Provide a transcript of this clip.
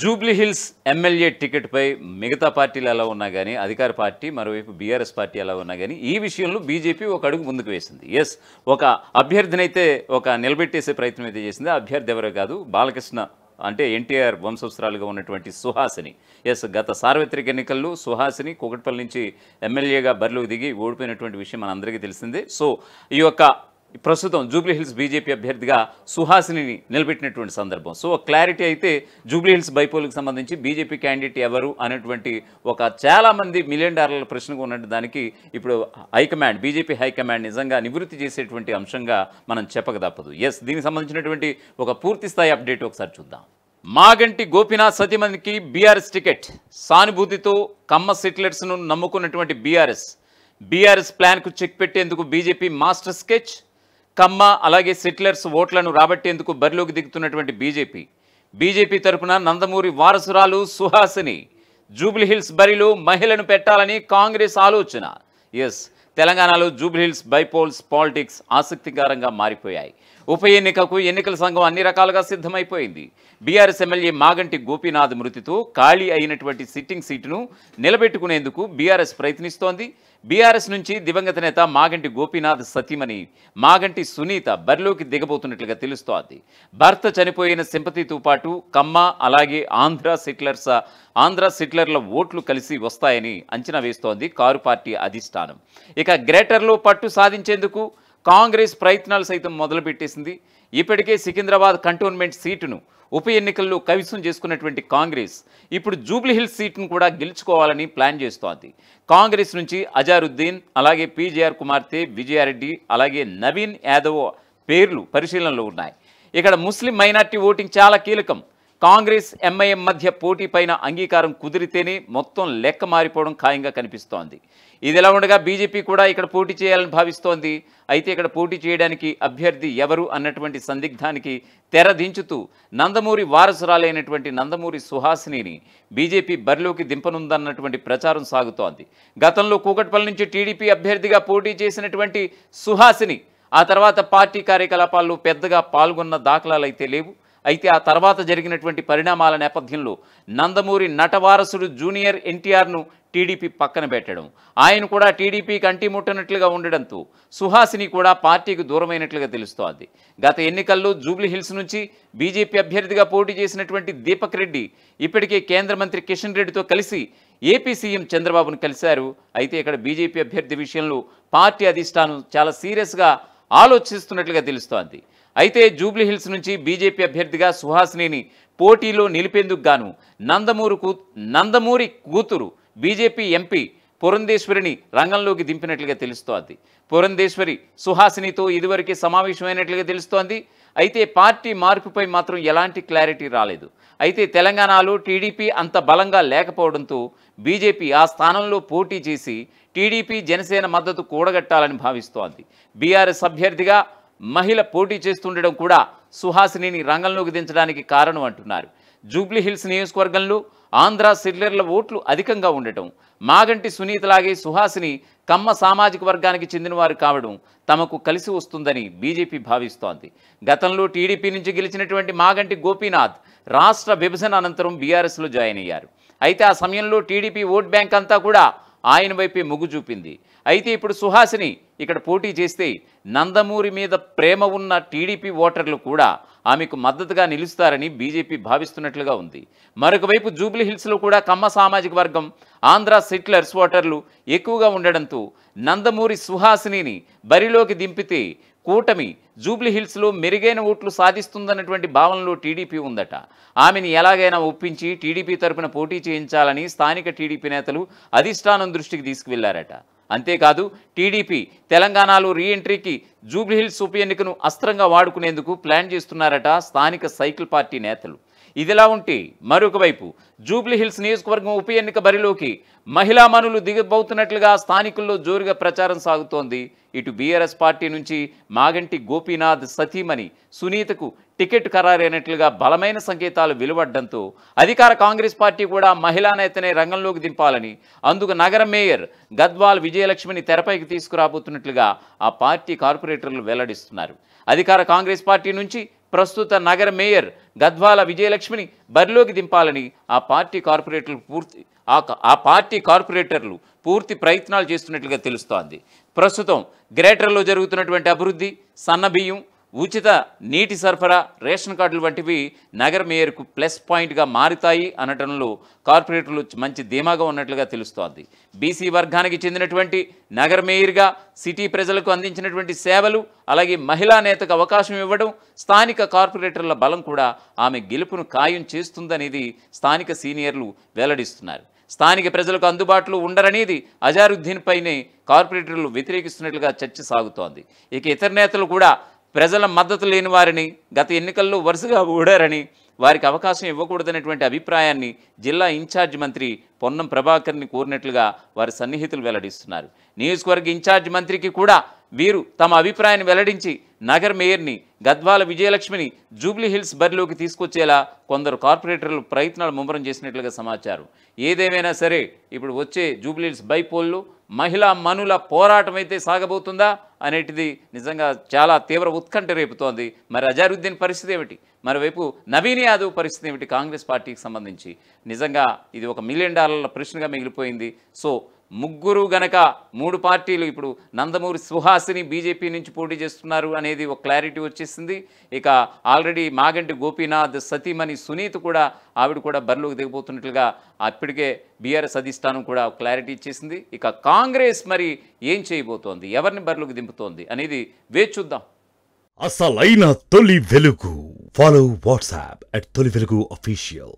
Jubilee Hills MLA టికెట్పై మిగతా పార్టీలు ఎలా ఉన్నా కానీ అధికార పార్టీ మరోవైపు బీఆర్ఎస్ పార్టీ ఎలా ఉన్నా కానీ ఈ విషయంలో బీజేపీ ఒక అడుగు ముందుకు వేసింది. ఎస్, ఒక అభ్యర్థినైతే నిలబెట్టేసే ప్రయత్నం అయితే చేసింది. ఆ అభ్యర్థి ఎవరో కాదు, బాలకృష్ణ అంటే ఎన్టీఆర్ వంశస్థురాలుగా ఉన్నటువంటి సుహాసిని. ఎస్, గత సార్వత్రిక ఎన్నికల్లో సుహాసిని కూకట్పల్లి నుంచి ఎమ్మెల్యేగా బరిలోకి దిగి ఓడిపోయినటువంటి విషయం మనందరికీ తెలిసిందే. సో ఈ యొక్క ప్రస్తుతం జూబ్లీహిల్స్ బీజేపీ అభ్యర్థిగా సుహాసిని నిలబెట్టినటువంటి సందర్భం. సో క్లారిటీ అయితే జూబ్లీహిల్స్ బైపోల్కి సంబంధించి బీజేపీ క్యాండిడేట్ ఎవరు అనేటువంటి ఒక చాలామంది మిలియన్ డాలర్ల ప్రశ్నగా ఉన్నట్టు దానికి ఇప్పుడు హైకమాండ్, బీజేపీ హైకమాండ్ నిజంగా నివృత్తి చేసేటువంటి అంశంగా మనం చెప్పక తప్పదు. ఎస్, దీనికి సంబంధించినటువంటి ఒక పూర్తి స్థాయి అప్డేట్ ఒకసారి చూద్దాం. మాగంటి గోపీనాథ్ సతీమణికి బీఆర్ఎస్ టికెట్. సానుభూతితో కమ్మ సెటిలర్స్ను నమ్ముకున్నటువంటి బీఆర్ఎస్ ప్లాన్కు చెక్ పెట్టేందుకు బీజేపీ మాస్టర్ స్కెచ్. కమ్మ అలాగే సెటిలర్స్ ఓట్లను రాబట్టేందుకు బరిలోకి దిగుతున్నటువంటి బీజేపీ తరపున నందమూరి వారసురాలు సుహాసిని. జూబ్లీహిల్స్ బరిలో మహిళను పెట్టాలని కాంగ్రెస్ ఆలోచన. ఎస్, తెలంగాణలో జూబ్లీహిల్స్ బైపోల్స్ పాలిటిక్స్ ఆసక్తికరంగా మారిపోయాయి. ఉప ఎన్నికకు ఎన్నికల సంఘం అన్ని రకాలుగా సిద్ధమైపోయింది. బీఆర్ఎస్ ఎమ్మెల్యే మాగంటి గోపీనాథ్ మృతితో ఖాళీ అయినటువంటి సిట్టింగ్ సీటును నిలబెట్టుకునేందుకు బీఆర్ఎస్ ప్రయత్నిస్తోంది. బీఆర్ఎస్ నుంచి దివంగత నేత మాగంటి గోపీనాథ్ సతీమణి మాగంటి సునీత బరిలోకి దిగబోతున్నట్లుగా తెలుస్తోంది. భర్త చనిపోయిన సింపతితో పాటు కమ్మ అలాగే ఆంధ్ర సెటిలర్ల ఓట్లు కలిసి వస్తాయని అంచనా వేస్తోంది కారు పార్టీ అధిష్టానం. ఇక గ్రేటర్లో పట్టు సాధించేందుకు కాంగ్రెస్ ప్రయత్నాలు సైతం మొదలుపెట్టేసింది. ఇప్పటికే సికింద్రాబాద్ కంటోన్మెంట్ సీటును ఉప ఎన్నికల్లో కైవసం చేసుకున్నటువంటి కాంగ్రెస్ ఇప్పుడు జూబ్లీహిల్స్ సీటును కూడా గెలుచుకోవాలని ప్లాన్ చేస్తోంది. కాంగ్రెస్ నుంచి అజారుద్దీన్ అలాగే పీజేఆర్ కుమార్తె విజయారెడ్డి అలాగే నవీన్ యాదవ్ పేర్లు పరిశీలనలో ఉన్నాయి. ఇక్కడ ముస్లిం మైనార్టీ ఓటింగ్ చాలా కీలకం. కాంగ్రెస్ ఎంఐఎం మధ్య పోటీ పైన అంగీకారం కుదిరితేనే మొత్తం లెక్క మారిపోవడం ఖాయంగా కనిపిస్తోంది. ఇదిలా ఉండగా బీజేపీ కూడా ఇక్కడ పోటీ చేయాలని భావిస్తోంది. అయితే ఇక్కడ పోటీ చేయడానికి అభ్యర్థి ఎవరు అన్నటువంటి సందిగ్ధానికి తెరదించుతూ నందమూరి వారసురాలైనటువంటి నందమూరి సుహాసినిని బీజేపీ బరిలోకి దింపనుందన్నటువంటి ప్రచారం సాగుతోంది. గతంలో కూకట్పల్లి నుంచి టీడీపీ అభ్యర్థిగా పోటీ చేసినటువంటి సుహాసిని ఆ తర్వాత పార్టీ కార్యకలాపాల్లో పెద్దగా పాల్గొన్న దాఖలాలైతే లేవు. అయితే ఆ తర్వాత జరిగినటువంటి పరిణామాల నేపథ్యంలో నందమూరి నటవారసుడు జూనియర్ ఎన్టీఆర్ను టీడీపీ పక్కన పెట్టడం, ఆయన కూడా టీడీపీకి అంటిముట్టనట్లుగా ఉండడంతో సుహాసిని కూడా పార్టీకి దూరమైనట్లుగా తెలుస్తోంది. గత ఎన్నికల్లో జూబ్లీహిల్స్ నుంచి బీజేపీ అభ్యర్థిగా పోటీ చేసినటువంటి దీపక్ రెడ్డి ఇప్పటికే కేంద్ర మంత్రి కిషన్ రెడ్డితో కలిసి ఏపీ సీఎం చంద్రబాబును కలిశారు. అయితే ఇక్కడ బీజేపీ అభ్యర్థి విషయంలో పార్టీ అధిష్టానం చాలా సీరియస్గా ఆలోచిస్తున్నట్లుగా తెలుస్తోంది. అయితే జూబ్లీహిల్స్ నుంచి బీజేపీ అభ్యర్థిగా సుహాసినిని పోటీలో నిలిపేందుకు గాను నందమూరి కూతురు బీజేపీ ఎంపీ పురంధేశ్వరిని రంగంలోకి దింపినట్లుగా తెలుస్తోంది. పురంధేశ్వరి సుహాసినితో ఇదివరకే సమావేశమైనట్లుగా తెలుస్తోంది. అయితే పార్టీ మార్పుపై మాత్రం ఎలాంటి క్లారిటీ రాలేదు. అయితే తెలంగాణలో టీడీపీ అంత బలంగా లేకపోవడంతో బీజేపీ ఆ స్థానంలో పోటీ చేసి టీడీపీ జనసేన మద్దతు కూడగట్టాలని భావిస్తోంది. బీఆర్ఎస్ అభ్యర్థిగా మహిళ పోటీ చేస్తుండడం కూడా సుహాసినిని రంగంలోకి దించడానికి కారణం అంటున్నారు. జూబ్లీహిల్స్ నియోజకవర్గంలో ఆంధ్ర సెటిలర్ల ఓట్లు అధికంగా ఉండటం, మాగంటి సునీతలాగే సుహాసిని కమ్మ సామాజిక వర్గానికి చెందినవారు కావడం తమకు కలిసి వస్తుందని బీజేపీ భావిస్తోంది. గతంలో టీడీపీ నుంచి గెలిచినటువంటి మాగంటి గోపీనాథ్ రాష్ట్ర విభజన అనంతరం బీఆర్ఎస్లో జాయిన్ అయ్యారు. అయితే ఆ సమయంలో టీడీపీ ఓట్ బ్యాంక్ అంతా కూడా ఆయన వైపే మొగ్గు చూపింది. అయితే ఇప్పుడు సుహాసిని ఇక్కడ పోటీ చేస్తే నందమూరి మీద ప్రేమ ఉన్న టీడీపీ ఓటర్లు కూడా ఆమెకు మద్దతుగా నిలుస్తారని బీజేపీ భావిస్తున్నట్లుగా ఉంది. మరొక వైపు జూబ్లీహిల్స్లో కూడా కమ్మ సామాజిక వర్గం, ఆంధ్ర సెటిలర్స్ ఓటర్లు ఎక్కువగా ఉండడంతో నందమూరి సుహాసినిని బరిలోకి దింపితే కూటమి జూబ్లీహిల్స్లో మెరుగైన ఓట్లు సాధిస్తుందన్నటువంటి భావనలో టీడీపీ ఉందట. ఆమెను ఎలాగైనా ఒప్పించి టీడీపీ తరపున పోటీ చేయించాలని స్థానిక టీడీపీ నేతలు అధిష్టానం దృష్టికి తీసుకువెళ్లారట. అంతేకాదు టీడీపీ తెలంగాణలో రీఎంట్రీకి జూబ్లీహిల్స్ ఉప ఎన్నికను అస్త్రంగా వాడుకునేందుకు ప్లాన్ చేస్తున్నారట స్థానిక సైకిల్ పార్టీ నేతలు. ఇదిలా ఉంటే మరొక వైపు జూబ్లీహిల్స్ నియోజకవర్గం ఉప ఎన్నిక బరిలోకి మహిళా మనులు దిగబోతున్నట్లుగా స్థానికుల్లో జోరుగా ప్రచారం సాగుతోంది. ఇటు బీఆర్ఎస్ పార్టీ నుంచి మాగంటి గోపీనాథ్ సతీమణి సునీతకు టికెట్ ఖరారైనట్లుగా బలమైన సంకేతాలు వెలువడడంతో అధికార కాంగ్రెస్ పార్టీ కూడా మహిళా నేతనే రంగంలోకి దింపాలని, అందుకు నగర మేయర్ గద్వాల్ విజయలక్ష్మిని తెరపైకి తీసుకురాబోతున్నట్లుగా ఆ పార్టీ కార్పొరేటర్లు వెల్లడిస్తున్నారు. అధికార కాంగ్రెస్ పార్టీ నుంచి ప్రస్తుత నగర మేయర్ గద్వాల విజయలక్ష్మిని బరిలోకి దింపాలని ఆ పార్టీ కార్పొరేటర్లు పూర్తి ప్రయత్నాలు చేస్తున్నట్లుగా తెలుస్తోంది. ప్రస్తుతం గ్రేటర్లో జరుగుతున్నటువంటి అభివృద్ధి, సన్నబియ్యం, ఉచిత నీటి సరఫరా, రేషన్ కార్డులు వంటివి నగర మేయర్కు ప్లస్ పాయింట్గా మారుతాయి అనటంలో కార్పొరేటర్లు మంచి ధీమాగా ఉన్నట్లుగా తెలుస్తోంది. బీసీ వర్గానికి చెందినటువంటి నగర మేయర్గా సిటీ ప్రజలకు అందించినటువంటి సేవలు, అలాగే మహిళా నేతకు అవకాశం ఇవ్వడం, స్థానిక కార్పొరేటర్ల బలం కూడా ఆమె గెలుపును ఖాయం చేస్తుందనేది స్థానిక సీనియర్లు వెల్లడిస్తున్నారు. స్థానిక ప్రజలకు అందుబాటులో ఉండరనేది అజారుద్దీన్ పైనే కార్పొరేటర్లు వ్యతిరేకిస్తున్నట్లుగా చర్చ సాగుతోంది. ఇక ఇతర నేతలు కూడా ప్రజల మద్దతు లేని వారిని, గత ఎన్నికల్లో వరుసగా ఓడారని, వారికి అవకాశం ఇవ్వకూడదనేటువంటి అభిప్రాయాన్ని జిల్లా ఇన్ఛార్జ్ మంత్రి పొన్నం ప్రభాకర్ని కోరినట్లుగా వారి సన్నిహితులు వెల్లడిస్తున్నారు. నియోజకవర్గ ఇన్ఛార్జ్ మంత్రికి కూడా వీరు తమ అభిప్రాయాన్ని వెల్లడించి నగర మేయర్ని గద్వాల విజయలక్ష్మిని జూబ్లీ హిల్స్ బరిలోకి తీసుకొచ్చేలా కొందరు కార్పొరేటర్లు ప్రయత్నాలు ముమ్మరం చేసినట్లుగా సమాచారం. ఏదేమైనా సరే ఇప్పుడు వచ్చే జూబ్లీ హిల్స్ బైపోల్లో మహిళా మనుల పోరాటం అయితే సాగబోతుందా అనేటిది నిజంగా చాలా తీవ్ర ఉత్కంఠ రేపుతోంది. మరి అజారుద్దీన్ పరిస్థితి ఏమిటి, మరోవైపు నవీన్ యాదవ్ పరిస్థితి ఏమిటి కాంగ్రెస్ పార్టీకి సంబంధించి? నిజంగా ఇది ఒక $1 మిలియన్ ప్రశ్నగా మిగిలిపోయింది. సో ముగ్గురు గనక 3 పార్టీలు ఇప్పుడు నందమూరి సుహాసిని బీజేపీ నుంచి పోటీ చేస్తున్నారు అనేది ఒక క్లారిటీ వచ్చేసింది. ఇక ఆల్రెడీ మాగంటి గోపీనాథ్ సతీమణి సునీత్ కూడా ఆవిడ కూడా బరిలోకి దిగబోతున్నట్లుగా అప్పటికే బీఆర్ఎస్ అధిష్టానం కూడా క్లారిటీ ఇచ్చేసింది. ఇక కాంగ్రెస్ మరి ఏం చేయబోతోంది, ఎవరిని బరిలోకి దింపుతోంది అనేది వేచి చూద్దాం. అసలైన తొలి వెలుగు. ఫాలో వాట్సాప్ @తొలి వెలుగు official.